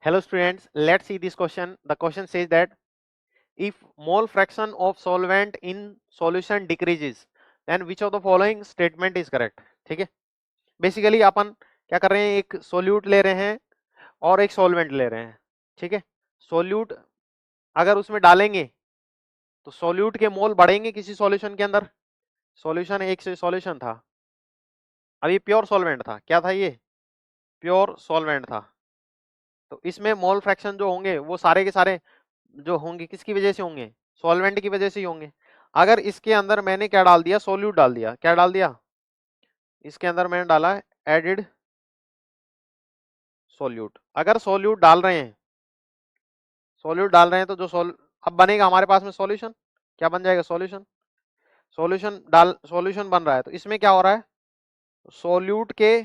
Hello students, let's see this question. The question says that if mole fraction of solvent in solution decreases, then which of the following statement is correct? ठीक है, basically अपन क्या कर रहे हैं, एक solute ले रहे हैं और एक सॉल्वेंट ले रहे हैं. ठीक है, सोल्यूट अगर उसमें डालेंगे तो सोल्यूट के मोल बढ़ेंगे किसी सॉल्यूशन के अंदर. सॉल्यूशन एक से सॉल्यूशन था, अब ये प्योर सॉल्वेंट था. क्या था ये? प्योर सॉल्वेंट था. तो इसमें मोल फ्रैक्शन जो होंगे वो सारे के सारे जो होंगे किसकी वजह से होंगे? सॉल्वेंट की वजह से ही होंगे. अगर इसके अंदर मैंने क्या डाल दिया? सोल्यूट डाल दिया. क्या डाल दिया? इसके अंदर मैंने डाला एडिड सोल्यूट. अगर सोल्यूट डाल रहे हैं, सोल्यूट डाल रहे हैं तो जो अब बनेगा हमारे पास में सॉल्यूशन. क्या बन जाएगा? सॉल्यूशन. सॉल्यूशन बन रहा है तो इसमें क्या हो रहा है? सोल्यूट के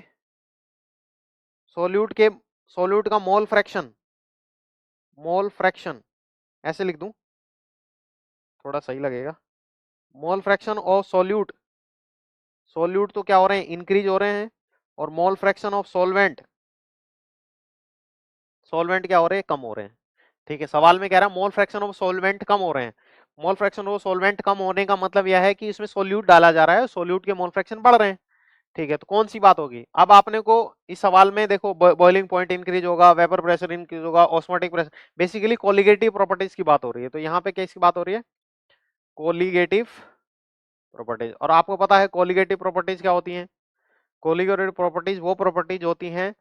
सोल्यूट के सोल्यूट का मोल फ्रैक्शन ऐसे लिख दूं, थोड़ा सही लगेगा. मोल फ्रैक्शन ऑफ सोल्यूट तो क्या हो रहे हैं? इंक्रीज हो रहे हैं. और मोल फ्रैक्शन ऑफ सॉल्वेंट क्या हो रहे हैं? कम हो रहे हैं. ठीक है, सवाल में कह रहा है मोल फ्रैक्शन ऑफ सॉल्वेंट कम हो रहे हैं. मोल फ्रैक्शन ऑफ सॉल्वेंट कम होने का मतलब यह है कि इसमें सोल्यूट डाला जा रहा है, सोल्यूट के मोल फ्रैक्शन बढ़ रहे हैं. ठीक है, तो कौन सी बात होगी? अब आपने को इस सवाल में देखो, बॉइलिंग पॉइंट इंक्रीज होगा, वेपर प्रेशर इंक्रीज होगा, osmotic pressure, basically colligative properties की बात हो रही है. तो यहाँ पे किसकी बात हो रही है? Colligative properties. और आपको पता है कोलिगेटिव प्रॉपर्टीज क्या होती हैं? कोलिगेटिव प्रॉपर्टीज वो प्रॉपर्टीज होती हैं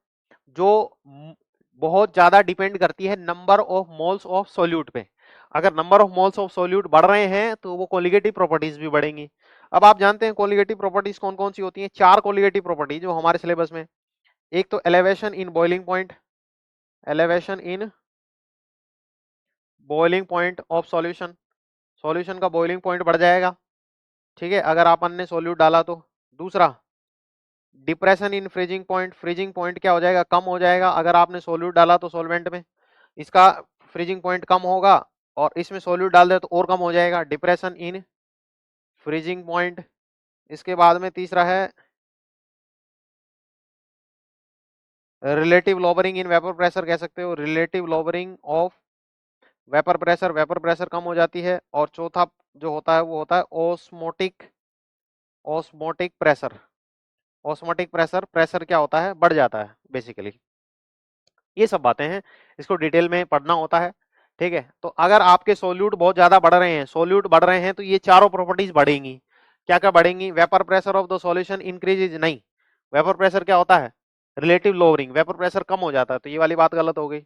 जो बहुत ज्यादा डिपेंड करती है number of moles of solute पे. अगर number of moles of solute बढ़ रहे हैं तो वो कोलिगेटिव प्रॉपर्टीज भी बढ़ेंगी. अब आप जानते हैं कोलिगेटिव प्रॉपर्टीज कौन कौन सी होती हैं? 4 कोलिगेटिव प्रॉपर्टीज जो हमारे सिलेबस में. एक तो elevation in boiling point, elevation in boiling point of solution, solution का बॉइलिंग पॉइंट बढ़ जाएगा. ठीक है, अगर अपन ने सोल्यूट डाला तो. दूसरा, depression in freezing point, freezing point क्या हो जाएगा? कम हो जाएगा. अगर आपने सोल्यूट डाला तो सॉल्वेंट में, इसका फ्रीजिंग पॉइंट कम होगा, और इसमें सोल्यूट डाल दे तो और कम हो जाएगा. Depression in freezing point. इसके बाद में तीसरा है relative lowering in vapour pressure, कह सकते हो relative lowering of vapour pressure, vapour pressure कम हो जाती है. और चौथा जो होता है वो होता है osmotic pressure. Osmotic pressure, pressure क्या होता है? बढ़ जाता है बेसिकली. ये सब बातें हैं, इसको डिटेल में पढ़ना होता है. ठीक है, तो अगर आपके सोल्यूट बहुत ज्यादा बढ़ रहे हैं, सोल्यूट बढ़ रहे हैं तो ये चारों प्रॉपर्टीज बढ़ेंगी. क्या क्या बढ़ेंगी? Vapour pressure of the solution increases नहीं. वेपर प्रेशर क्या होता है? Relative lowering. वेपर प्रेशर कम हो जाता है, तो ये वाली बात गलत हो गई.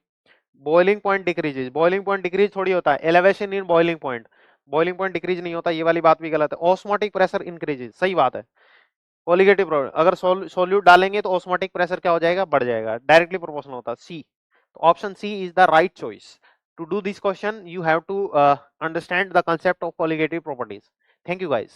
Boiling point decreases, boiling point decrease थोड़ी होता है. Elevation in boiling point decrease नहीं होता, ये वाली बात भी गलत है. ऑस्मोटिक प्रेशर इंक्रीजेज, सही बात है. कोलिगेटिव प्रॉपर्टी, अगर सोल्यूट डालेंगे तो ऑस्मोटिक प्रेशर क्या हो जाएगा? बढ़ जाएगा. डायरेक्टली प्रोपोर्शनल होता है. सी, तो option C is the right choice. To do this question, you have to understand the concept of colligative properties. Thank you guys.